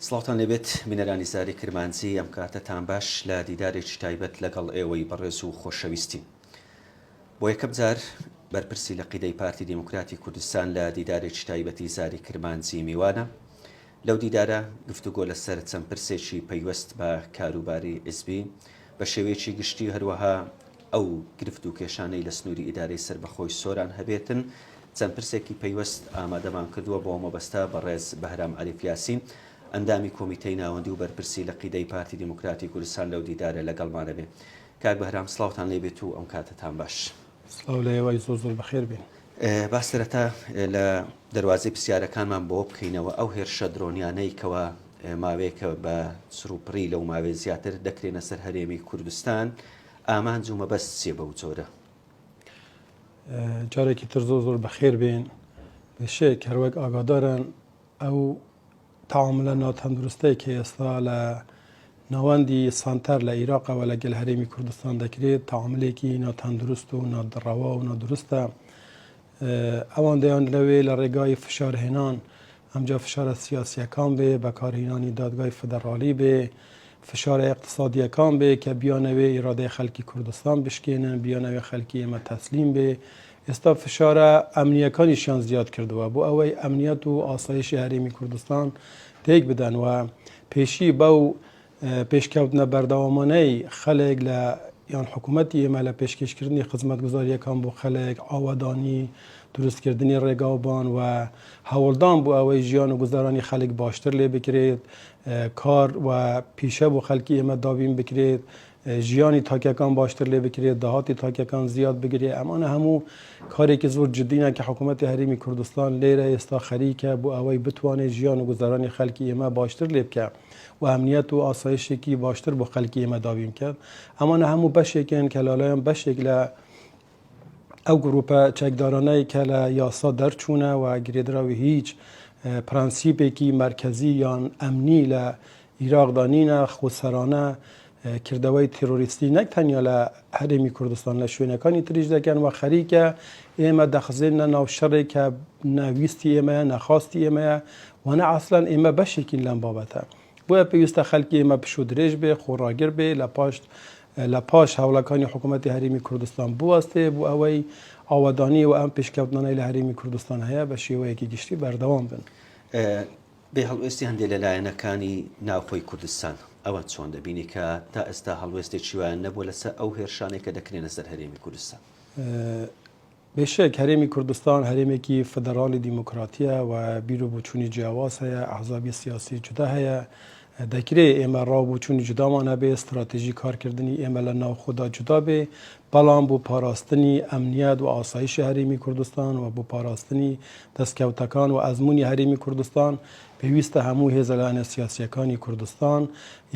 سڵاوتان لێبێت بینەرانی زاری کرمانجی ئەم کاتتان باش لە دیدارێکی تایبەت لەگەڵ ئێوەی بەڕێز و خۆشەویستی. بۆ یەکەم جار بەرپرسی لە قیدەی پارتی دیموکراتی کوردستان لە دیدارێکی تایبەتی زاری کرمانجی میوانە. لەو دیدارە گفتوگۆ لەسەر چەند پرسێکی پەیوەست بە کاروباری حیزبی بە شێوەیەکی گشتی هەروەها ئەو گرفت و کێشانەی لە سنووری ئیدارەی سربەخۆی سۆران هەبێتن چەند پرسێکی پەیوەست ئامادەمان کردووە بۆ مەبەستا بەڕێز بەهرام عەریف یاسین ئەندامی کۆمیتەی ناوەندی و بەرپرسی لە قیدەی پارتی دیموکراتی کوردستان لەو دیدارە لەگەڵمانە بێ. کاک بەهرام سڵاوتان لێبێت و ئەم کاتتان باش. سڵاو لە ئێوەی زۆر بەخێر بێن. با سەرەتا لە دەواازەی پرسیارەکانمان بۆ بکەینەوە ئەو هێرشە درۆنیانەی کەوە ماوەیەکە بە سروپڕی لەو ماوەی زیاتر دەکرێنە سەر هەرێمی کوردستان ئامانج و مەبەست چێ بەو جۆرە؟ جارێکی تر زۆر بەخێر بێن بەشێک هەروەک ئاگادارن ئەو تعاملە ناتەندروستەی کە ئێستا لە ناوەندی سانتەر لە عێراقەوە لەگەڵ هەرێمی کوردستان دەکرێت تعاملێکی ناتەندروست و نادڕەوا و نادروستە. ئەوان دەیان لەوێ لە ڕێگای فشارهێنان ئەمجا فشارە سیاسیەکان بێ، بەکارهێنانی دادگای فدرالی بێ، فشارە اقتصادیەکان بێ کە بیانەوێ ئیرادەی خەڵکی کوردستان بشکێنن، بیانەوێ خەڵکی ئێمە تەسلیم بێ. ئێستا فشارە ئەمنیەکانیشیان زیاد کردووە بۆ ئەوەی ئەمنیەت و ئاسایشی هەرێمی کوردستان تێک بدەن و پێشی بەو پێشکەوتنە بەردەوامانەی خەڵک لە یان حکوومەتی ئێمە لە پێشکەشکردنی خزمەتگوزاریەکان بۆ خەڵک، ئاوادانی دروستکردنی ڕێگاوبان و هەوڵدان بۆ ئەوەی ژیان و گوزارانی خەڵک باشتر لێ بکرێت، کار و پیشە بۆ خەڵکی ئێمە دابین بکرێت، ژیانی تاکیەکان باشتر لێ بکرێت، داهاتی تاکیەکان زیاد بگرێت. ئەمانە هەموو کارێکی زۆر جددینە کە حکوومەتی هەرێمی کوردستان لێرە ئێستا خەریکە بۆ ئەوەی بتوانێت ژیان و گوزارانی خەڵکی ئێمە باشتر لێ بکە و ئەمنیەت و ئاسایشێکی باشتر بۆ خەڵکی ئێمە دابین بکات. ئەمانە هەموو بەشێکن کە لەلایەن بەشێک لە ئەو گروپە چەکدارانەی کە لە یاسا دەرچوونە و گرێدراوی هیچ پرەنسیپێکی مرکزی یان ئەمنی لە عێراقدانینە خۆسەرانە کردەوەی تێرۆریستی نەک تەنیا لە هەرێمی کوردستان لە شوێنەکانی تریش دەکەن و خەریکە ئێمە دەخزێنە ناو شەڕێک کە نەویستی ئێمەیە، نەخواستی ئێمەیە و نە ئەسڵەن ئێمە بەشێکین لەم بابەتە. بۆیە پێویستە خەڵکی ئێمە پشو درێژ بێ، خۆڕاگر بێ، لە پاش هەوڵەکانی حکوومەتی هەرێمی کوردستان بوەستێ بۆ ئەوەی ئاوادانی و ئەم پێشکەوتنانەی لە هەرێمی کوردستان هەیە بە شێوەیەکی گشتی بەردەوام بن. بێ هەڵوێستی هەندێک لەلایەنەکانی ناوخۆی کوردستان ئەوە چۆن دەبینی کە تا ئێستا هەڵوێستێکی وایان نەبووە لەسەر ئەو هێرشانێک کە دەکرێنە سەر هەرێمی کوردستان؟ بێشک هەرێمی کوردستان هەرێمێکی فدرالی دیموکراتیە و بیر و بوچوونی جیاواز هەیە، ئەحزابی سیاسی جودا هەیە. دەکرێت ئێمە ڕاوبوچوونی جودامانە بێ، استراتیژی کارکردنی ئێمە لە ناوخۆدا جودا بێ، بەڵام بۆ پاراستنی ئەمنیەت و ئاسایشی هەرێمی کوردستان و بۆ پاراستنی دەستکەوتەکان و ئەزموونی هەرێمی کوردستان پێویستە هەموو هێزەلایەنە سیاسیەکانی کوردستان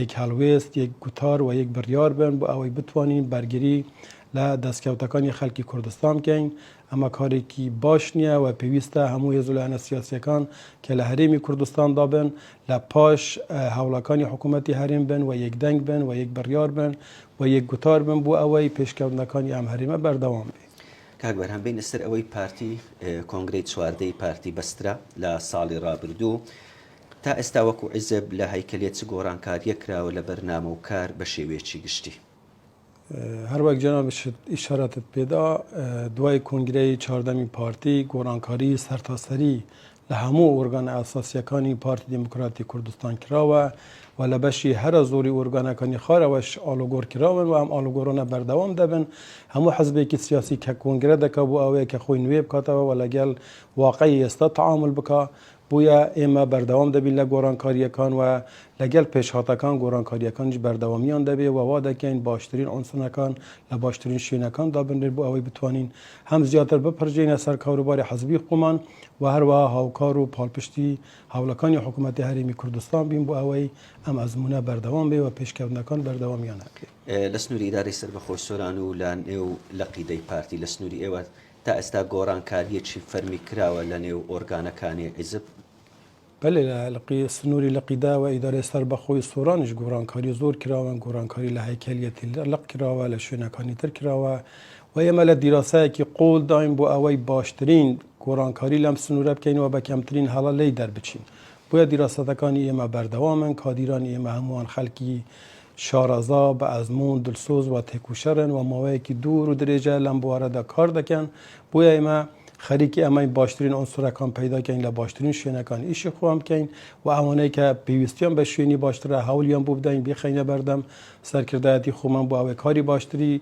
یەک هەڵوێست، یەک گوتار و یەک بڕیار بن بۆ ئەوەی بتوانین بەرگری لە دەستکەوتەکانی خەڵکی کوردستان بکەین. ئەمە کارێکی باش نییە و پێویستە هەموو هێزەلایەنە سیاسیەکان کە لە هەرێمی کوردستان دابن لە پاش هەوڵەکانی حکوومەتی هەرێم بن و یەکدەنگ بن و یەک بڕیار بن و یەک گوتار بن بۆ ئەوەی پێشکەوتنەکانی ئەم هەرێمە بەردەوام بێ. کاک بەرهەم بین سەر ئەوەی پارتی کۆنگرەی چواردەی پارتی بەسترا لە ساڵی ڕابردوو تا ئێستا وەکو حیزب لە هەیکەلێت چ گۆڕانکاریە کراوە لە بەرنامە و کار بە شێوەیەکی گشتی؟ هەروەک جەناب ئیشارەتت پێدا دوای کۆنگرەی چواردەمی پارتی گۆڕانکاری سەرتاسەری لە هەموو ئۆرگانە ئاساسیەکانی پارتی دیموکراتی کوردستان کراوە و لە بەشی هەرە زۆری ئۆرگانەکانی خارەوەش ئالوگۆڕ کراون و ئەم ئالوگۆڕانە بەردەوام دەبن. هەموو حەزبێکی سیاسی کە کۆنگرە دەکە بۆ ئەوەیە کە خۆی نوێ بکاتەوە و لەگەڵ واقعی ئێستا تعامل بکە. بۆیە ئێمە بەردەوام دەبین لە گۆڕانکاریەکان و لەگەڵ پێشهاتەکان گۆڕانکاریەکانیش بەردەوامیان دەبێت و وا دەکەین باشترین ئۆنسنەکان لە باشترین شوێنەکان دابنرێت بۆ ئەوەی بتوانین هەم زیاتر بپەرژێنە سەر کاروباری حەزبی خۆمان و هەروەها هاوکار و پاڵپشتی هەوڵەکانی حکوومەتی هەرێمی کوردستان بین بۆ ئەوەی ئەم ئەزمونە بەردەوام بێ و پێشکەوتنەکان بەردەوامیان هەکرێت. لە سنووری ئیدارەی سربەخۆی سۆران و لە نێو لە قیدەی پارتی لە سنووری ئێوە تا ئێستا گۆڕانکاریەکی فەرمی کراوە لە نێو ئۆرگانەکانی حیزب؟ بەێ لە سنووری لە قیدا و ئیدارەی سەربەخۆی سۆرانیش گۆڕانکاری زۆر کراوە، گۆڕانکاری لە هەیکەلیەتی لەق کراوە، لە شوێنەکانی تر کراوە و ئێمە لە دیراسایەکی قۆڵ داین بۆ ئەوەی باشترین گۆڕانکاری لەم سنوورە بکەینەوە بە کەمترین هەڵە لی دەربچین بۆیە دیراسەتەکانی ئێمە بەردەوامن، کادیرانی ئێمە هەمووان خەڵکی شارەزا بە ئەزمون دڵسۆز و تێکوشەرن و ماوەیەکی دوور و درێژە لەم بوارەدا کار دەکەن. بۆیە ئێمە خەریکی ئەمەی باشترین ئۆنسورەکان پەیداکەین لە باشترین شوێنەکان ئیشی خۆم بکەین و ئەوانەی کە پێویستیان بە شوێنی باشترە هەوڵیان بۆ بدەین بخەینە بەردەم سەرکردایەتی خۆمان بۆ ئەوەی کاری باشتری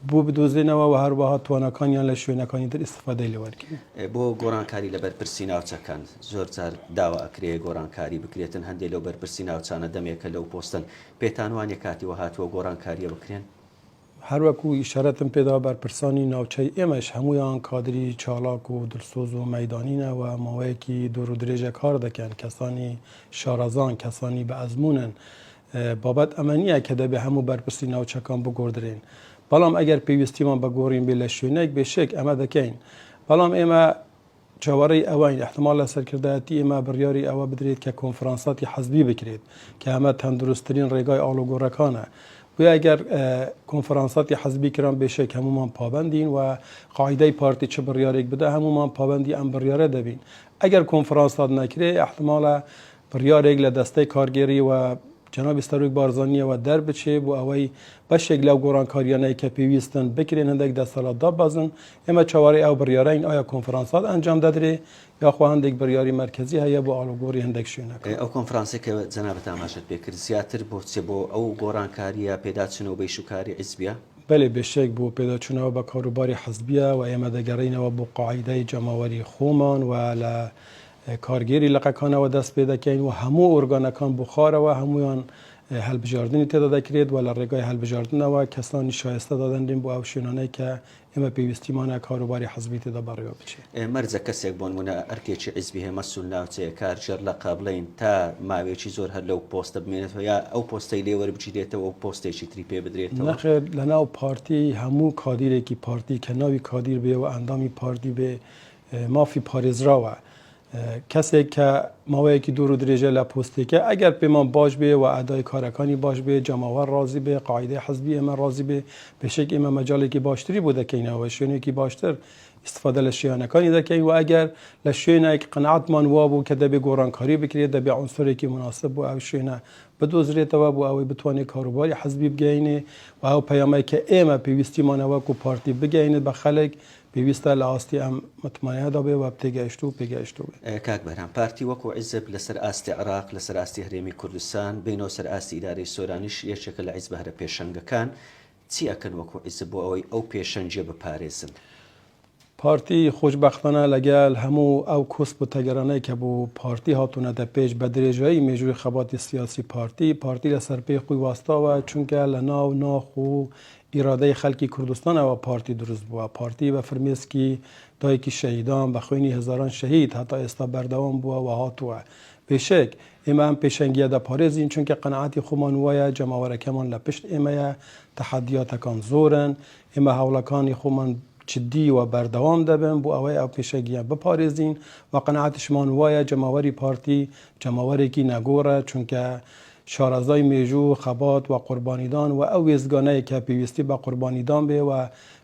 بۆ بدۆزێنەوە و هەروەها توانەکانیان لە شوێنەکانی تر ئیستفادەی لێ وەرگین. بۆ گۆڕانکاری لە بەرپرسی ناوچەکان زۆر جار داوا ئەکرێ گۆڕانکاری بکرێتن، هەندێک لەو بەرپرسی ناوچانە دەمێکە لەو پۆستن پێتانوانێک کاتیوە هاتووە گۆڕانکاریە بکرێن. هەروەکو ئیشارەتم پێدا بەرپرسانی ناوچەی ئێمەش هەمویان کادری چالاک و دڵسۆز و مەیدانینەوە ماوەیەکی دوور و درێژە کار دەکەن، کەسانی شارەزان، کەسانی بە ئەزمونن. بابەت ئەمە نییە کە دەبێ هەموو بەرپرسی ناوچەکان بگۆڕدرێن، بەڵام ئەگەر پێویستیمان بە گۆڕین بێ لە شوێنێک بێشێک ئەمە دەکەین. بەڵام ئێمە چاوەڕێی ئەوەین احتمال لە سەرکردایەتی ئێمە بڕیاری ئەوە بدرێت کە کۆنفرانساتی حەزبی بکرێت کە ئەمە تەندروستترین ڕێگای ئاڵوگۆڕەکانە. بۆیە ئەگەر کۆنفرانساتی حەزبی کران بێشێک هەمومان پابندین و قاعدەی پارتی چه بڕیارێک بدە هەمومان پابندی ئەم بڕیارە دەبین. ئەگەر کۆنفرانسات نەکرێ احتمالە بڕیارێک لە دەستەی کارگێری و جنابی سەرۆک بارزانیەوە دەربچێ بۆ ئەوەی بەشێک لەو گۆڕانکاریانەی کە پێویستن بکرێن هەندێک دەسەڵات دابەزن. ئێمە چاوەڕێی ئەو بڕیارەین ئایا کۆنفرانسات ئەنجام دەدرێ یاخوا هەندێک بڕیاری مرکزی هەیە بۆ ئاڵوگۆڕی هەندێک شوێنەکە. ئەو کۆنفرانسی کە جەنابەت ئاماژەت پێ کرد زیاتر بۆ ئەو گۆڕانکاریە پێداچنەوە بە ئیشوکاری حیزبیە؟ بەێ بێشێک بۆ پێداچوونەوە بە کاروباری حەزبیە و ئێمە دەگەڕینەوە بۆ قاعدەی جەماوەری خۆمان و لە کارگێری لەقەکانەوە دەست پێ دەکەین و هەموو ئۆرگانەکان بخارەوە هەمویان هەلبژاردننی تێدا دەکرێت و لە ڕێگای هەلبژاردنەوە کەسانی شایستە دادەندین بۆ ئەو شوێنانەی کە ئێمە پێویستیمانە کاروباری حەزبی تێدا بەڕێوە بچێت. مەرجە کەسێک بۆ نمونە ئەرکێکی حیزبی هەیە مەسوول ناوچەیە کارژێر لە قابلین تا ماوێکی زۆر هەر لەو پۆستە بمێنێتەوە یا ئەو پۆستەی لێ وەربچیرێتەوە و پۆستێکی تری پێ بدرێتەوە؟ نەخێر لە ناو پارتی هەموو کادیرێکی پارتی کە ناوی کادیر بێ و ئەندامی پارتی بێ مافی پارێزراوە. کەسێک کە ماوەیەکی دوور و درێژە لە پۆستێکە ئەگەر پێمان باش بێ و ئەدای کارەکانی باش بێ جەماوەر ڕازی بێ قاعدەی حەزبی ئێمە ڕازی بێ بێشێک ئێمە مەجاڵێکی باشتری بۆ دەکەینەوە شوێنێکی باشتر ئیستفادە لە شوێنەکانی دەکەین و ئەگەر لە شوێنێک قەنەعەتمان وا بوو کە دەبێ گۆڕانکاری بکرێت دەبێ عنسرێکی مناسب بۆ ئەو شوێنە بدۆزرێتەوە بۆ ئەوەی بتوانێت کاروباری حەزبی بگەینێ و ئەو پەیامەی کە ئێمە پێویستیمانەوە و پارتی بگەینێت بە خەڵک پێویستە لە ئاستی ئەم متمانەدا بێ و پێگەیشت و کاک بەرهەم پارتی وەکو عیزب لەسەر ئاستی عێراق لەسەر ئاستی هەرێمی کوردستان بینەوە سەر ئاستی ئیدارەی سۆرانیش یەکێکە لە عیزب هەرە پێشەنگەکان چی ئەکەن وەکو عیزب بۆ ئەوەی ئەو پێشەنگیە بپارێزن؟ پارتی خۆشببختانە لەگەل هەموو ئەو کوست و تەگەرانەی کە بۆ پارتی هاتوونەتە پێش بە درێژایی مێژووی خەباتی سیاسی پارتی لەسەر پێی خۆی واستاوە چونکە لە ناو ناخ و ئیرادەی خەڵکی کوردستانەوە پارتی دروست بووە. پارتی بە فرمێسکی دایکی شەهیدان بە خوێنی هزاران شەهید هەتا ئێستا بەردەوام بووە و هاتووە. پێشێک ئێمە ئەم پێشەنگیە دەپارێزین چونکە قەنەعەتی خۆمان وایە جەماوەرەکەمان لە پشت ئێمەیە، تەحەدیاتەکان زۆرن، ئێمە هەوڵەکانی خۆمان جدی و بەردەوام دەبن بۆ ئەوەی ئەو پێشەنگیە بپارێزین و قەنەعەتیشمان وایە جەماوەری پارتی جەماوەرێکی نەگۆڕە چونکە شارەزای مێژوو خەبات و قوربانیدان و ئەو وێزگانەیە کە پێویستی بە قوربانیدان بێ و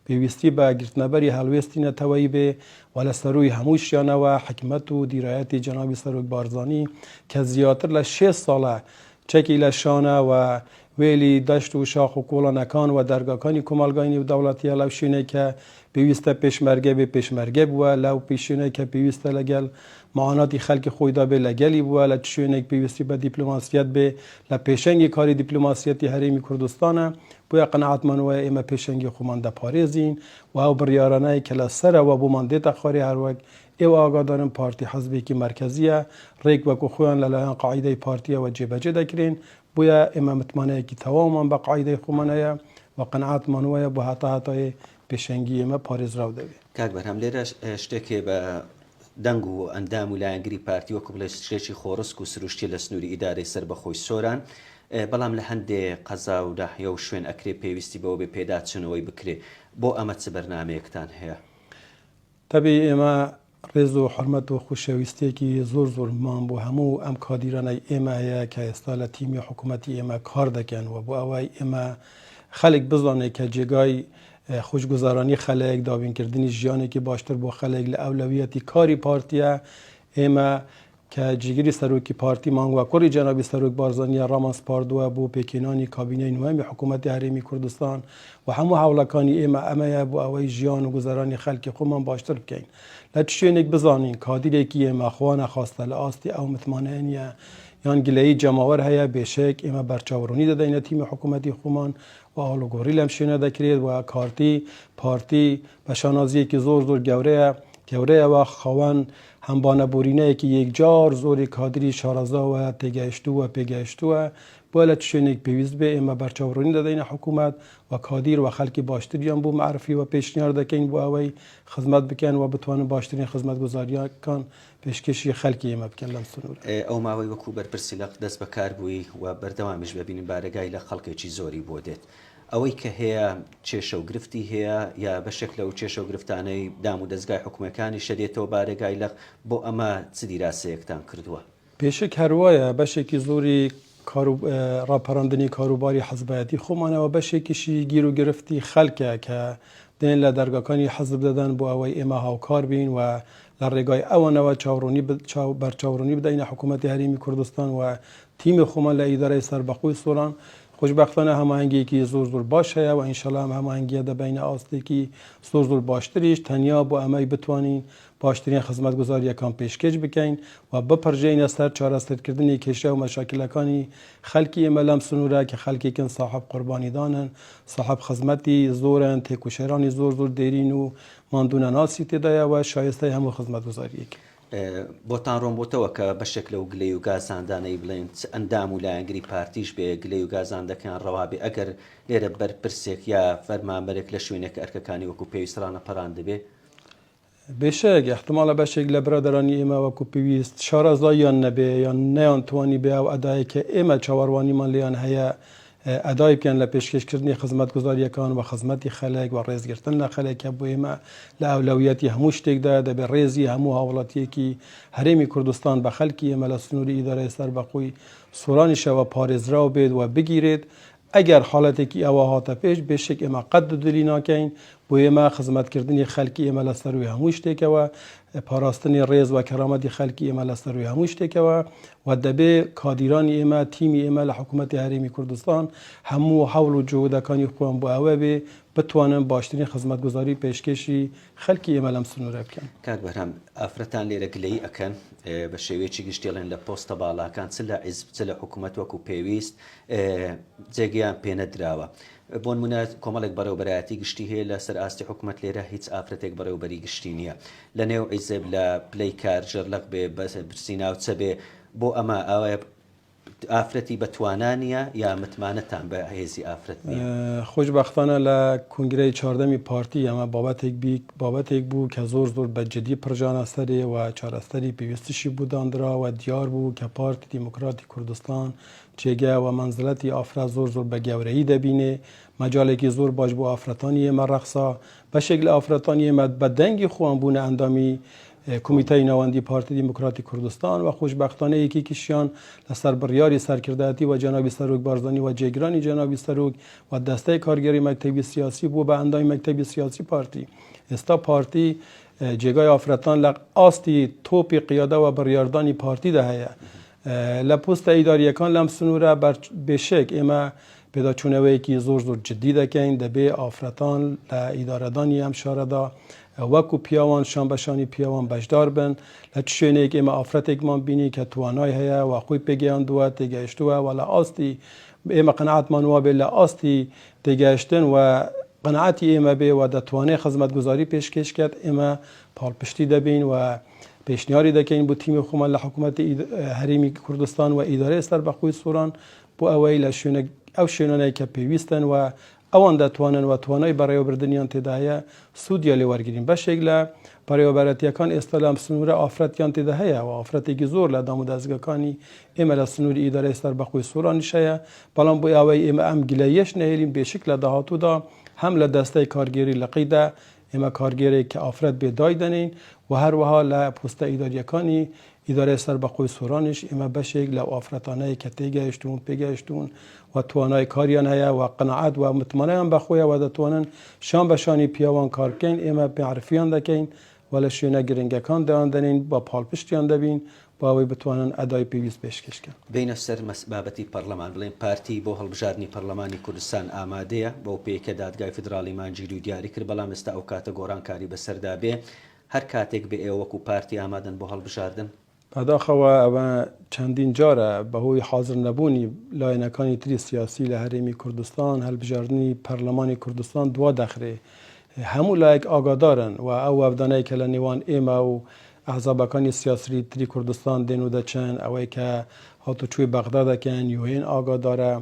پێویستی بە گرتنەبەری هەڵوێستی نەتەوەیی بێ و لە سەروی هەموو شیانەوە حکمت و دیرایەتی جەنابی سەرۆک بارزانی کە زیاتر لە 6 ساڵە چەکی لە شانە و وێلی دەشت و شاخ و کۆڵانەکان و دەرگاکانی کۆمەلگای نێودەوڵەتیە لەو شوێنەی کە پێویستە پێشمەرگە بێ پێشمەرگە بووە، لەو پێشێنەی کە پێویستە لەگەڵ معاناتی خەڵکی خۆیدا بێ لەگەلی بووە، لە شوێنێک پێویستی بە دیپلۆماسیەت بێ لە پێشەنگی کاری دیپلۆماسیەتی هەرێمی کوردستانە. بۆیە قەنەعەتمان وایە ئێمە پێشەنگی خۆمان دەپارێزین و ئەو بڕیارانەی کە لە سەرەوە بۆمان دێتە خواری هەروەک ئێوە ئاگادارن پارتی حەزبێکی مرکزیە ڕێک وەکو خۆیان لەلایەن قاعدەی پارتیەوە جێبەجێ دەکرێن. بۆیە ئێمە متمانەیەکی تەواومان بە قاعدەی خۆمان هەیە و قەنەعەتمان وایە بۆ هەتای پێشەنگی ئێمە پارێزراو دەبێت. کاک بەرهەم لێرە شتێکێ بە دەنگ و ئەندام و لایەنگری پارتی وەکو بڵێ شتێکی خۆڕسک و سروشتی لە سنووری ئیدارەی سەر بەخۆی سۆران، بەڵام لە هەندێک قەزا و داهیە و شوێن ئەکرێ پێویستی بەوە بێ پێداچنەوەی بکرێ. بۆ ئەمە چ بەرنامەیەکتان هەیە؟ تەبێ ئێمە ڕێز و حرمەت و خوشەویستێکی زۆرمان بۆ هەموو ئەم کادیرانەی ئێمە هەیە کە ئێستا لە تیمی حکوومەتی ئێمە کار دەکەن و بۆ ئەوەی ئێمە خەڵک بزانێت کە جێگای خوشگوزارانی خەلک دابینکردنی ژیانێکی باشتر بۆ خەلک لە ئەولەویەتی کاری پارتیە. ئێمە که جیگری سروکی پارتی مانگ و کوری جنابی سروک بارزانی رامان سپاردوه بو پیکینانی کابینه نوام حکومت هریمی کردستان و همو حولکانی اما بو اوی جیان و گذرانی خلق خومان باشتر بکن لچشینک بزانین کادیری که اما خوان خواسته لآستی او متمانه یان گلهی جماور هیا بشک اما برچاورونی داده این تیم حکومتی خومان و آلوگوری لمشینه دکرید و کارتی پارتی بشانازی که زور گوره و خوان هم بانه بورینه که یک جار زوری کادری شارزا و تگشتو و پیگشتو بالا چشنک پیوست به اما برچاورونی داده این حکومت و کادیر و خلکی باشتریان بو معرفی و پیشنیار دکن بو اوی خدمت بکن و بتوان باشترین خدمت گزاریان کن پیشکشی خلکی اما بکن لمسنور او ماوی وکو برپرسی لق دست بکار بوی و بردوامش ببینیم بارگای لخلقی چی زوری بودید ئەوەی کە هەیە چێشە و گرفتی هەیە یا بەشێک لەو چێشە و گرفتانەی دام و دەستگای حکوومەکانی شەدێتەوە بارێگای لەق بۆ ئەمە چ دیراسەیەکتان کردووە پێشک هەروایە بەشێکی زۆری ڕاپەڕاندنی کاروباری حەزبایەتی خۆمانەوە بەشێکیشی گیر و گرفتی خەڵکە کە دێن لە دەرگاکانی حەزب دەدەن بۆ ئەوەی ئێمە هاوکار بین و لە ڕێگای ئەوەنەوە بەرچاوڕوونی بدەینە حکوومەتی هەرێمی کوردستان و تیمی خۆمان لە ئیدارەی سەربەخۆی سۆران خوشبختانه هماهنگیکی زور باش هست و انشالله هم هماهنگی در بین آستیکی زور باشتریش تنیا با امی بتوانین باشترین خدمت گزاری یکان پیشکش بکن و بپرجین سر چارەسەر کردنی کشه و مشاکلکانی خلکی املام سنوره که خلکی کن صاحب قربانی دانن صاحب خدمتی زورن تکوشرانی زور دیرین و ماندون ناسی تدایا و شایسته همو خدمت گزاری کن بۆتان ڕۆم بۆتەوە کە بەشێک لەو گلەی و گازاندانەی بڵێن ئەندام و لایەنگری پارتیش بێ گلەی و گازاندەکان ڕەوابێ ئەگەر لێرە بەرپرسێک یا فەرمانبەرێک لە شوێنێک ئەرکەکانی وەکو پێویسترانە پەڕان دەبێ بێشک احتمالە بەشێک لە برادرانی ئێمە وەکو پێویست شارەزاییان نەبێ یان نەیانتوانی بێ ئەو ئەدایەکە ئێمە چاوەڕوانیمان لێیان هەیە ئەدای بکەن لە پێشکەشکردنی خزمەتگوزاریەکان و خزمەتی خەلک و ڕێزگرتن لە خەلکە بۆ ئێمە لە ئەولەویەتی هەموو شتێکدا دەبێت ڕێزی هەموو هاوڵاتیەکی هەرێمی کوردستان بە خەلکی ئێمە لە سنووری ئیدارەی سەربەخۆی سۆرانیشەوە پارێزراو بێت و بگیرێت ئەگەر حاڵەتێکی ئەوە هاتە پێش بێشک ئێمە قەت دلی ناکەین بۆ ئێمە خزمەتکردنی خەلکی ئێمە لە سەروی هەموو شتێکەوە پاراستنی ڕێز و کەرامەتی خەلکی ئێمە لە سەروی هەموو شتێکەوە و دەبێ کادیرانی ئێمە تیمی ئێمە لە حکوومەتی هەرێمی کوردستان هەموو هەوڵ و جهودەکانی خۆیان بۆ ئەوە بێ بتوانن باشترین خزمەتگوزاری پێشکەشی خەلکی ئێمە لەم سنوورە بکەن. کاک بەرهەم ئافرەتان لێرە گلەی ئەکەن بە شێوەیەکی گشتێڵێن لە پۆستە باڵاکان چ لە حیزب چ لە حکوومەت وەکو پێویست جێگەیان پێ نەدراوە. بۆ نمونە کۆمەڵێک بەڕێوەبەرایەتی گشتی هەیە لە سەر ئاستی حکوومەت لێرە هیچ ئافرەتێک بەڕێوەبەری گشتی نییە لە نێو حیزب لە پلەی کار ژەرلەق بێ برسیناو چە بێ بۆ ئەمە ئەوە ئافرەتی بەتوانانیە یا متمانەتان بە هێزی ئافرەت نییە خۆشبەختانە لە کنگرەی چواردەمی پارتی ئەمە بابەتێک بوو کە زۆر بە جدی پرژانە سەرێ و چارەسەری پێویستیشی بوو دانراوە دیار بوو کە پارتی دیموکراتی کوردستان جێگە و منزلەتی ئافرەت زۆر بە گەورەیی دەبینێ مەجالێکی زۆر باش بۆ ئافرەتانی ئێمە ڕەخسا بەشێک لە ئافرەتانی ئێمە بە دەنگی خۆیان بوونە ئەندامی کمیتەی ناوەندی پارتی دیموکراتی کوردستان و خوشبختانه یەکێکیشیان لەسەر بڕیاری سەرکردایەتی و جەنابی سەرۆک بارزانی و جێگرانی جەنابی سەرۆک و دەستەی کارگەری مەکتەبی سیاسی بوو بە ئەندامی مەکتەبی سیاسی پارتی ئێستا پارتی جێگای ئافرەتان لە ئاستی تۆپی قیادە و بڕیاردانی پارتیدا هەیە لە پۆستە ئیداریەکان لەم سنوورە بێشک ئێمە پێداچوونەوەیەکی زۆر جدی دەکەین دەبێ ئافرەتان لە ئیدارەدانی ئەم شارەدا وەکو پیاوان شان بەشانی پیاوان بەشدار بن لە چ شوێنێک ئێمە ئافرەتێکمان بینی کە توانای هەیە و خۆی پێگەیاندووە تێگەیشتووە و لە ئاستی ئێمە قەنەعەتمان وا بێت لە ئاستی تێگەیشتن و قەنەعەتی ئێمە بێ و دەتوانێت خزمەتگوزاری پێشکەشکات ئێمە پاڵپشتی دەبین و پێشنیاری دەکەین بۆ تیمی خۆمان لە حکوومەتی هەرێمی کوردستان و ئیدارەی سەربەخۆی سۆران بۆ ئەوەی لە ئەو شوێنانەی کە پێویستن و ئەوان دەتوانن و توانای بەڕێوەبردنیان تێدا هەیە سوودیا لێ وەرگرین بەشێک لە بەڕێوەبەرەتیەکان ئێستا لەم سنوورە ئافرەتیان تێدا هەیە و ئافرەتێکی زۆر لە دام و دەستگاکانی ئێمە لە سنووری ئیدارەی سەربەخۆی سۆرانیش هەیە بەڵام بۆ ئەوەی ئێمە ئەم گلەیەش نەهێڵین بێشک لە داهاتوودا هەم لە دەستەی کارگێری لەقیدا ئێمە کارگێرێک کە ئافرەت بێدای دەنین و هەروەها لە پۆستە ئیداریەکانی ئیدارەی سەربەخۆی سۆرانیش ئێمە بەشێک لە ئافرەتانەیە کە تێگەیشتون پێگەیشتون و توانای کاریان هەیە و قەنەعەت و متمانەیان بەخۆیەوە دەتوانن شان بەشانی پیاوان کار بکەین ئێمە معرفیان دەکەین و لە شوێنە گرنگەکان دەیان دەنین بە پاڵپشتیان دەبین بۆ ئەوەی بتوانن ئەدای پێویست پێشکەشکەن. بینە سەر بابەتی پەرلەمان بڵێن پارتی بۆ هەڵبژاردننی پەرلەمانی کوردستان ئامادەیە بۆ پێکە دادگای فدراڵی مانجیل و دیاری کرد، بەڵام ئێستا ئەو کاتە گۆڕانکاری بەسەردا بێ هەر کاتێک بێ ئێوە وەکو پارتی ئامادەن بۆ هەڵبژاردن. بەداخەوە ئەوە چەندین جارە بەهۆی حاضر نەبوونی لایەنەکانی تری سیاسی لە هەرێمی کوردستان هەڵبژاردننی پەرلەمانی کوردستان دوا دەخرێ. هەموو لایەک ئاگادارن و ئەو وەفدانەی کە لە نێوان ئێمە و ئەحزابەکانی سیاسی تری کوردستان دێن و دەچن، ئەوەی کە هاتوچووی بەغدا دەکەن یوهێن ئاگادارە،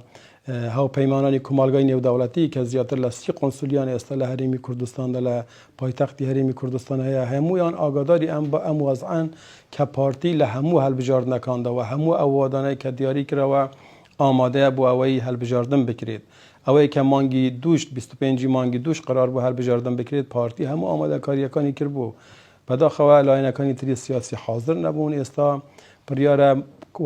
هاوپەیمانانی کۆمەلگای نێودەوڵەتی کە زیاتر لە 30 قۆنسولیان ئێستا لە هەرێمی کوردستاندا لە پایتەختی هەرێمی کوردستان هەیە، هەمویان ئاگاداری ئەم وەزعن کە پارتی لە هەموو هەڵبژاردنەکاندەوە هەموو ئەو وادانەی کە دیاری کراوە ئامادەیە بۆ ئەوەی هەڵبژاردن بکرێت. ئەوەی کە مانگی 25 مانگی دوش قرار بۆ هەڵبژاردن بکرێت، پارتی هەموو ئامادەکاریەکانی کردبوو. بەداخەوە لایەنەکانی تری سیاسی حاضر نەبوون. ئێستا بڕیارە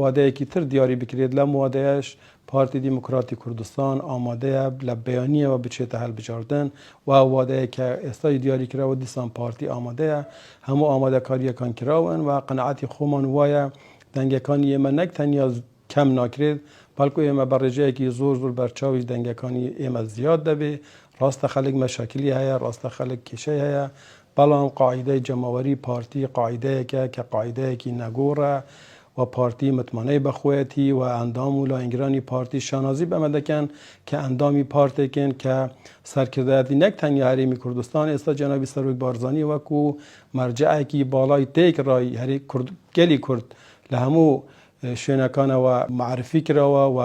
وادەیەکی تر دیاری بکرێت، لەم وادەیەش پارتی دیموکراتی کوردستان ئامادەیە لە بەیانیەوە بچێتە هەڵبژاردن و وادەیە کە ئێستای دیاری کراوە دیسان پارتی ئامادەیە، هەموو ئامادەکاریەکان کراون و قەنەعەتی خۆمان وایە دەنگەکانی ئێمە نەک تەنیا کەم ناکرێت، بەڵکو ئێمە بە ڕێژەیەکی زۆر بەرچاوی دەنگەکانی ئێمە زیاد دەبێ. ڕاستە خەڵک مەشاکلی هەیە، ڕاستە خەڵک کێشەی هەیە، بەڵام قاعدەی جەماوەری پارتی قاعدەیەکە کە قاعدەیەکی نەگۆڕە و پارتی متمانەی بەخۆیەتی و ئەندام و لاینگرانی پارتی شانازی بەمە دەکەن کە ئەندامی پارتێکن کە سەرکردایەتی نەک تەنیا هەرێمی کوردستان ئێستا جەنابی سەرۆک بارزانی وەکو مەرجەعێکی باڵای تێکڕای گەلی کورد لە هەموو شوێنەکانەوە معرفی کراوە و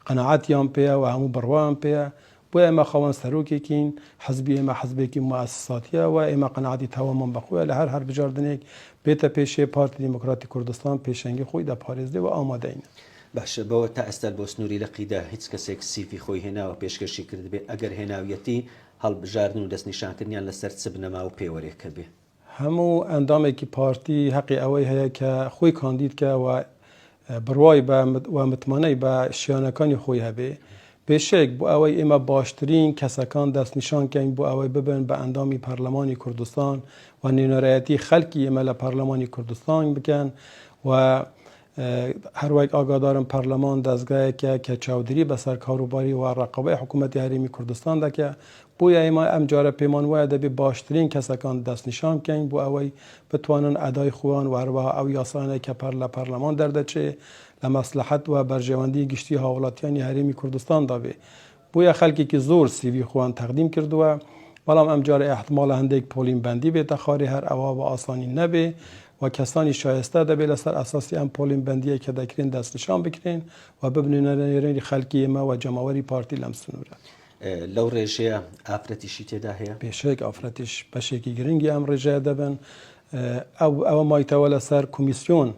قەنەعەتیان پێیە و هەموو بڕوایان پێیە. بۆ ئێمە خەوەن سەرۆکێکین، حزبی ئێمە حزبێکی موسساتیە و ئێمە قەنەعەتی تەوامان بەخۆیە لە هەر هەڵبژاردنێک بێتە پێشێ پارتی دیموکراتی کوردستان پێشەنگی خۆی دەپارێزدێ و ئامادەین. باشە، بەوە تا ئێستا بۆ سنووری لە قیدا هیچ کەسێک سیفی خۆی هێناوە پێشکەشی کرد بێ ئەگەر هێناویەتی هەڵبژاردن و دەستنیشانکردنیان لەسەر چ بنەما و پێوەرێکە بێ. هەموو ئەندامێکی پارتی حەقی ئەوەی هەیە کە خۆی کاندیدکە و بڕوای و متمانەی بە شیانەکانی خۆی هەبێ. بێشێک بۆ ئەوەی ئێمە باشترین کەسەکان دەستنیشانکەین بۆ ئەوەی ببن بە ئەندامی پەرلەمانی کوردستان و نوێنەرایەتی خەڵکی ئێمە لە پەرلەمانی کوردستان بکەن و هەروەک ئاگادارم پەرلەمان دەستگایەکە کە چاودێری بەسەر کاروباری و ڕقەبەی حکوومەتی هەرێمی کوردستان دەکە. بۆیە ئێمە ئەم جارە پێمان وایە دەبێت باشترین کەسەکان دەستنیشان بکەین بۆ ئەوەی بتوانن ئەدای خۆیان و هەروەها ئەو یاسانەی کە لە پەرلەمان دەردەچێ لە مەسلحەت و بەرژێوەندی گشتی هاوڵاتیانی هەرێمی کوردستان دابێ. بۆیە خەڵکێکی زۆر سیوی خۆیان تەقدیم کردووە، بەڵام ئەم جارە احتمالە هەندێک پۆلین بەندی بێتە خارێ، هەر ئەوە بە ئاسانی نەبێ و کەسانی شایستە دەبێت لەسەر ئاساسی ئەم پۆلین بەندیە کە دەکرێن دەستنیشان بکرێن و ببنێنە نێرەی خەڵکی ئێمە و جەماوەری پارتی لەم سنوورە. لەو ڕێژەیە ئافرەتیشی تێدا هەیە؟ بێشێک ئافرەتیش بەشێکی گرنگی ئەم ڕێژەیە دەبن. ئەوە مایتەوە لەسەر کۆمیسیۆن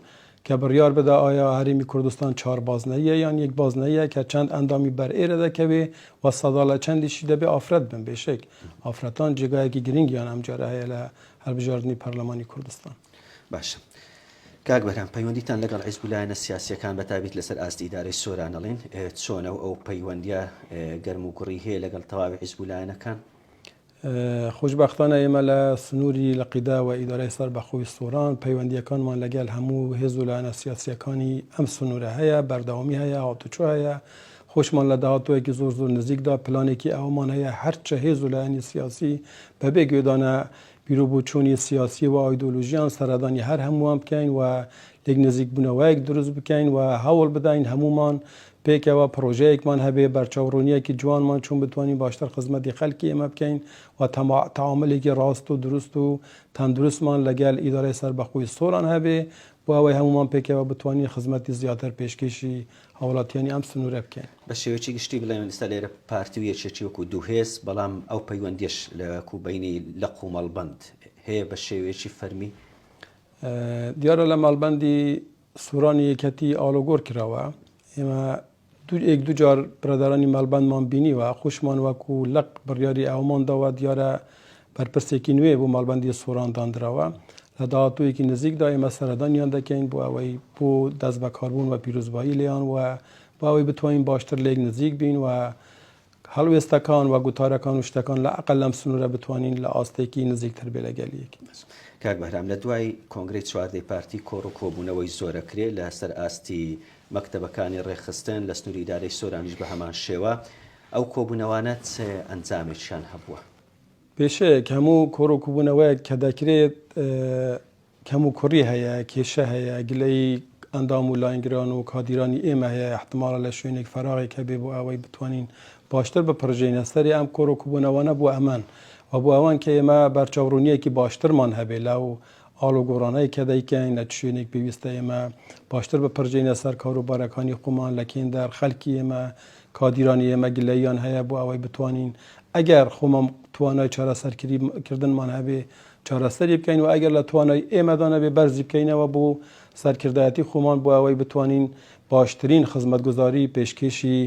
کە بڕیار بدا ئایا هەرێمی کوردستان 4 بازنەیە یان 1 بازنەیە کە چەند ئەندامی بەرئێرە دەکەوێ و سەدا لە چەندیشی دەبێ ئافرەت بن. بێشێک ئافرەتان جێگایەکی گرنگیان ئەم جارە هەیە لە هەڵبژاردننی پەرلەمانی کوردستان. باشە، کاک بەرهەم، پەیوەندیتان لەگەڵ حیزب لایەنە سیاسیەکان بەتابێت لەسەر ئاستی ئیدارەی سۆرانەڵێن چۆنە و ئەو پەیوەندیە گەرم و کوڕی هەیە لەگەڵ تەواوی حیزب لایەنەکان؟ خۆشبەختانە ئێمە لە سنووری لە قیدا و ئیدارەی سەربەخۆی سۆران پەیوەندیەکانمان لەگەڵ هەموو حیزب لایەنە سیاسیەکانی ئەم سنوورە هەیە، بەردەوامی هەیە، هاتوچۆ هەیە. خۆشمان لە داهاتوویەکی زۆر نزیکدا پلانێکی ئەومان هەیە هەرچە حیزب لایەنی سیاسی بەبێ گوێدانە بیرۆبووچوونی سیاسی و ئایدۆلۆژیان سەردانی هەر هەمووان بکەین و لێک نزیک بوونەوەیەک دروست بکەین و هەوڵ بدەین هەمومان پێکەوە پرۆژەیەکمان هەبێ بەرچاوڕوونیەکی جوانمان چون بتوانین باشتر خزمەتی خەڵکی ئێمە بکەین و تەعاملێکی ڕاست و دروست و تەندروستمان لەگەڵ ئیدارەی سەربەخۆی سۆران هەبێ بۆ ئەوەی هەمومان پێکەوە بتوانین خزمەتی زیاتر پێشکەشی هاوڵاتیانی ئەم سنوورە بکەین. بە شێوەیەکی گشتی بڵێن ئێستا لێرە پارتی و یەکێتی وەکو دوو هێز، بەڵام ئەو پەیوەندیش لەکو بینی لەق و مەڵبەند هەیە بە شێوەیەکی فەرمی؟ دیارە لە مەڵبەندی سوورانی یەکەتی ئالۆگۆر کراوە. ئێمە دوو جار برادرانی مەڵبەندمان بینیوە، خوشمان وەکو لەق بڕیاری ئەومانداوە دیارە بەرپرسێکی نوێ بۆ مەڵبەندی سۆران دانراوە. لە داهاتوویەکی نزیکدا ئێمە سەردانیان دەکەین بۆ ئەوەی بۆ دەست بە کاربوون و پیرۆزبایی لێیان و بۆ ئەوەی بتوانین باشتر لێک نزیک بین و هەڵوێستەکان و گوتارەکان و شتەکان لە ئەقل لەم سنوورە بتوانین لە ئاستێکی نزیکتر بێ لەگەلیەکی. کاک بەهرام لە دوای کۆنگرەی چواردەی پارتی کۆڕ و کۆبوونەوەی زۆرەکرێ لە سەر ئاستی مەکتەبەکانی ڕێخستن لە سنووری ئیدارەی سۆرانیش بە هەمان شێوە ئەو کۆبوونەوانە چ ئەنجامێکیان هەبووە؟ پێشەیەک هەموو کۆڕ و کۆبوونەوەیەک کە دەکرێت کەم و کوڕی هەیە، کێشە هەیە، گلەی ئەندام و لاینگران و کادیرانی ئێمە هەیە، احتمالە لە شوێنێک فەراغێک هەبێ بۆ ئەوەی بتوانین باشتر بپڕژێنە سەری ئەم کۆڕ و کۆبوونەوانە بۆ ئەمان و بۆ ئەوان کە ئێمە بەرچاوڕوونیەکی باشترمان هەبێ لەو ئاڵوگۆڕانەی کە دەیکەین لە شوێنێک پێویستە ئێمە باشتر بپڕژێنە سەر کاروبارەکانی خۆمان لە کێندەر خەڵکی ئێمە کادیرانی ئێمە گلەییان هەیە بۆ ئەوەی بتوانین ئەگەر خۆمان توانای چارەسەرکردنمان هەبێ چارەسەری بکەین و ئەگەر لە توانای ئێمەدانە بێ بەرزی بکەینەوە بۆ سەرکردایەتی خۆمان بۆ ئەوەی بتوانین باشترین خزمەتگوزاری پێشکەشی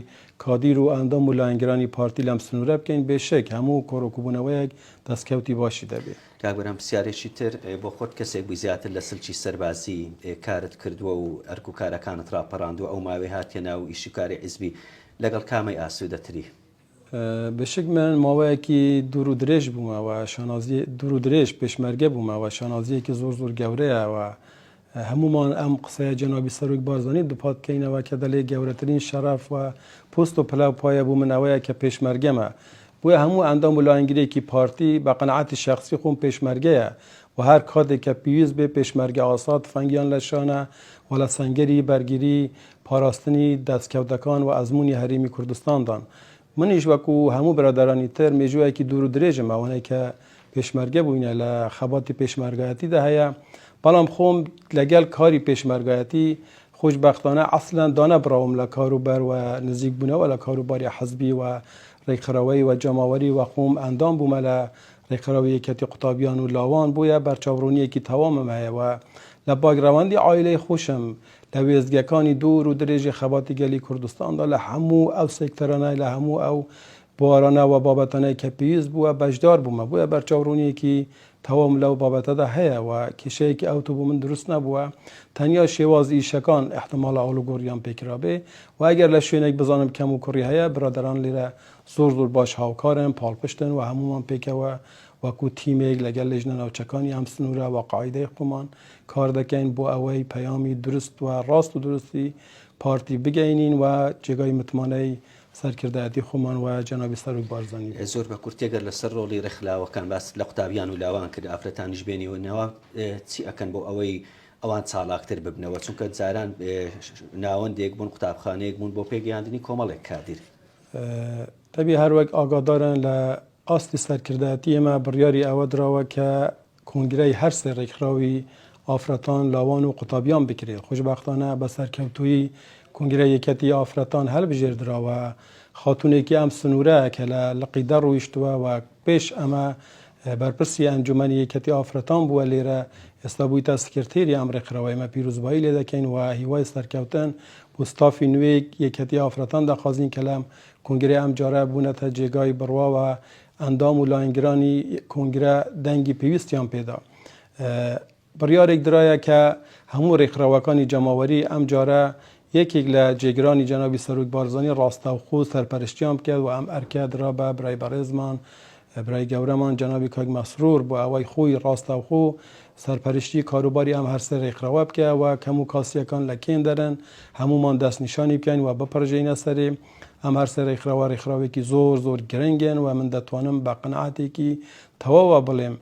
کادیر و ئەندام و لاینگرانی پارتی لەم سنوورە بکەین. بێشک هەموو کۆڕ و کۆبوونەوەیەک دەستکەوتی باشی دەبێت. کاکبەرام پرسیارێکی تر بۆ خۆت کەسێک بووی زیاتر لە سلکی سەربازی کارت کردووە و ئەرک و کارەکانت ڕاپەڕاندووە ئەو ماوەی هاتیە ناو ئیشی کاری حیزبی لەگەڵ کامەی ئاسوودەتری؟ بشک من ماوەیەکی دوور و درێژ بوومەوە، شانازی دوور و درێژ پێشمەرگە بوومەوە، شانازیەکی زۆر گەورەیەوە. هەمومان ئەم قسەیە جەنابی سەرۆک بارزانانی دووپات بکەینەوە کە دەڵێ گەورەترین شەرەف و پۆست و پەلاو پایە بوو من ئەوەیە کە پێشمەرگەمە. بۆیە هەموو ئەندام و لاینگرێکی پارتی بە قەنەعەتی شەخسی خۆم پێشمەرگەیە و هەر کاتێک کە پێویست بێ پێشمەرگە ئاسا تفەنگیان لە شانە و لە سەنگەری بەرگری پاراستنی دەستکەوتەکان و ئەزموونی هەرێمی کوردستاندان. منیش وەکو هەموو برادرانی تر مێژوویەکی دوور و درێژم ئەوەی کە پێشمەرگە بووینە لە خەباتی پێشمەرگایەتیدا هەیە، بەڵام خۆم لەگەڵ کاری پێشمەرگایەتی خۆشبەختانە ئەسڵەن دانە براوم لە کاروبەر و نزیک بوونەوە لە کاروباری حەزبی و ڕێکخراوەی و جەماوەری و خۆم ئەندام بوومە لە ڕێکخراوی یەکێتی قوتابیان و لاوان. بۆیە بەرچاوڕوونیەکی تەوامم هەیەوە لە باگراوەندی عایلەی خۆشم لە وێزگەکانی دوور و درێژی خەباتی گەلی کوردستاندا لە هەموو ئەو سێکتەرانای لە هەموو ئەو بوارانە و بابەتانەی کە پێویست بووە بەشدار بوومە. بۆیە بەرچاوڕوونیەکی تەوام لەو بابەتەدا هەیە و کێشەیەکی ئەوتۆ بوو من دروست نەبووە، تەنیا شێوازی ئیشەکان احتمالە ئاڵوگۆڕیان پێکرابێ و ئەگەر لە شوێنێک بزانم کەم و کوڕی هەیە برادران لێرە زۆر باش هاوکارن، پاڵپشتن و هەمومان پێکەوە وەکو تیمێک لەگەڵ لێژنە ناوچەکانی ئەم سنوورە و قاعیدەی خۆمان کار دەکەین بۆ ئەوەی پەیامی درست و ڕاست و درستی پارتی بگەینین و جێگای متمانەی سەرکردایەتی خۆمان و جەنابی سەرۆک بارزانانی. زۆر بە کورتێگەر لەسەر ڕۆڵی ڕێکخراوەکان باس لە قوتابیان و لاوان کرد، ئافرەتانیش بێنیوەنەوە چی ئەکەن بۆ ئەوەی ئەوان چالاکتر ببنەوە؟ چونکە جاران ناوەندێک بوون قوتابخانەیەک بوون بۆ پێگەیاندنی کۆمەڵێک کادر. تەبی هەروەک ئاگادارن لە ئاستی سەرکردایەتی ئێمە بڕیاری ئەوە درراوە کە کۆنگرەی هەر سێ ڕێکخراوی ئافرەتان لاوان و قوتابیان بکرێت. خۆشبەختانە بە سەرکەوتووی کۆنگرە یەکەتی ئافرەتان هەڵبژێردراوە خاتونێکی ئەم سنوورە کە لە لقیدە ڕۆیشتووە و پێش ئەمە بەرپرسی ئەنجومەنی یەکەتی ئافرەتان بووە لێرە، ئێستا بوویتە سکرتێری ئەم ڕێکخراوە. ئێمە پیرۆزبایی لێ دەکەین و هیوای سەرکەوتن بۆ ستافی نوێ یەکەتی ئافرەتان دەخوازین کە لەم کۆنگرە ئەم جارە بوونەتە جێگای بڕواوە ئەندام و لاینگرانی کۆنگرە دەنگی پێویستیان پێدا. بڕیارێک درایە کە هەموو ڕێکخراوەکانی جەماوەری ئەم جارە یەکێک لە جێگرانی جەنابی سەرۆک بارزانانی ڕاستەوخۆ سەرپەرشتیان بکات و ئەم ئەرکە درا بە برای بەڕێزمان برای گەورەمان جەنابی کاک مەسرور بۆ ئەوەی خۆی ڕاستەوخۆ سەرپەرشتی کاروباری ئەم هەر سێ ڕێکخراوە بکە و کەم و کاسیەکان لە کێن دەرن هەمومان دەستنیشانی بکەین و بپڕژێنە سەرێ. ئەم هەر سێ ڕێکخراوە ڕێکخراوێکی زۆر گرنگن و من دەتوانم بە قەنەعەتێکی تەواوە بڵێم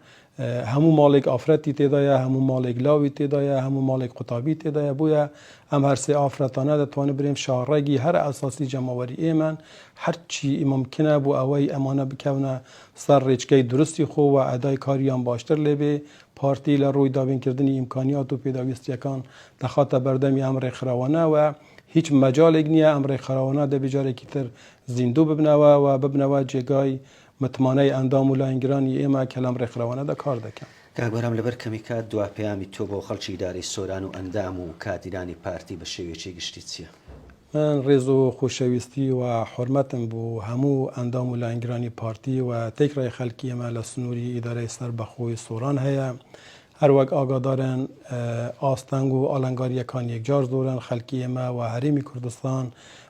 هەموو ماڵێک ئافرەتی تێدایە، هەموو ماڵێک لاوی تێدایە، هەموو ماڵێک قوتابی تێدایە. بووە ئەم هەر سێ ئافرەتانە دەتوانێت برێم شاڕێگی هەر ئاساسی جەماوەری ئێمەن هەرچی ممکنە بۆ ئەوەی ئەمانە بکەونە سەر ڕێچکەی درستی خۆ و ئەدای کاریان باشتر لێبێ. پارتی لە ڕووی دابینکردنی ئیمکانیات و پێداویستیەکان دەخاتە بەردەمی ئەم ڕێکخراوانە و هیچ مەجالێک نییە ئەم ڕێکخراوانە دەبێجارێکی تر زیندوو ببنەوە و ببنەوە جێگای متمانەی ئەندام و لاینگرانی ئێمە کە لەم ڕێکخراوانەدا کار دەکەن. کاکبەرام لەبەر کەمی کات دوا پەیامی تۆ بۆ خەڵکی ئیدارەی سۆران و ئەندام و کادیرانی پارتی بە شێوەیەکی گشتی چییە؟ من ڕێز و خۆشەویستی و حورمەتم بۆ هەموو ئەندام و لاینگرانی پارتی و تێکڕای خەڵکی ئێمە لە سنووری ئیدارەی سەربەخۆی سۆران هەیە. هەروەک ئاگادارن ئاستەنگ و ئالەنگاریەکان یەکجار زۆرن، خەڵکی ئێمە و هەرێمی کوردستان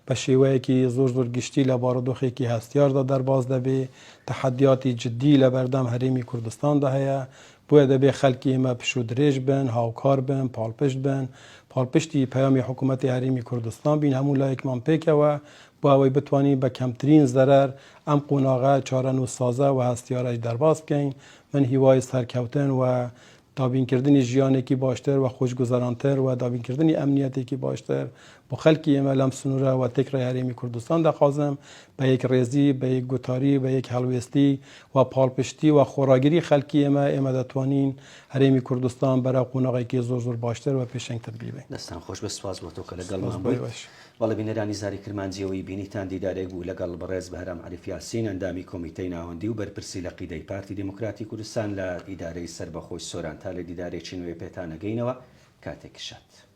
بە شێوەیەکی زۆر گشتی لە بارودۆخێکی هەستیاردا دەرباز دەبێ تەحەدیاتی جددی لە بەردەم هەرێمی کوردستاندا هەیە بۆیە دەبێ خەڵکی ئێمە پشت و درێژ بن هاوکار بن پاڵپشت بن پاڵپشتی پەیامی حکوومەتی هەرێمی کوردستان بین هەموو لایەکمان پێکەوە بۆ ئەوەی بتوانین بە کەمترین زەرەر ئەم قۆناغە چارەنووسسازە و هەستیارەی دەرباز بکەین من هیوای سەرکەوتن و دابینکردنی ژیانێکی باشتر و خۆشگوزەرانتر و دابینکردنی ئەمنیەتێکی باشتر بۆ خەڵکی ئێمە لەم سنوورە و تێکڕای هەرێمی کوردستان دەخوازم بە یەک ڕێزی بە یەک گوتاری بە یەک هەڵوێستی و پاڵپشتی و خۆراگیری خەڵکی ئێمە دەتوانین هەرێمی کوردستان بەرەو قۆناغێکی زۆر باشتر و پێشەنگتر بیبین. دەستان خۆش بە سواز بۆ تۆ کە لەگەڵمان بووی. بەڵێ بینەرانی زاری کرمانجیەوەی بینیتان دیدارێک بوو لەگەڵ بەڕێز بەهرام عەریف یاسین ئەندامی کۆمیتەی ناوەندی و بەرپرسی لە قیدەی پارتی دموکراتی کوردستان لە ئیدارەی سەربەخۆی سۆران تا لە دیدارێکی نوێ پێتان نەگەینەوە کاتێک شات.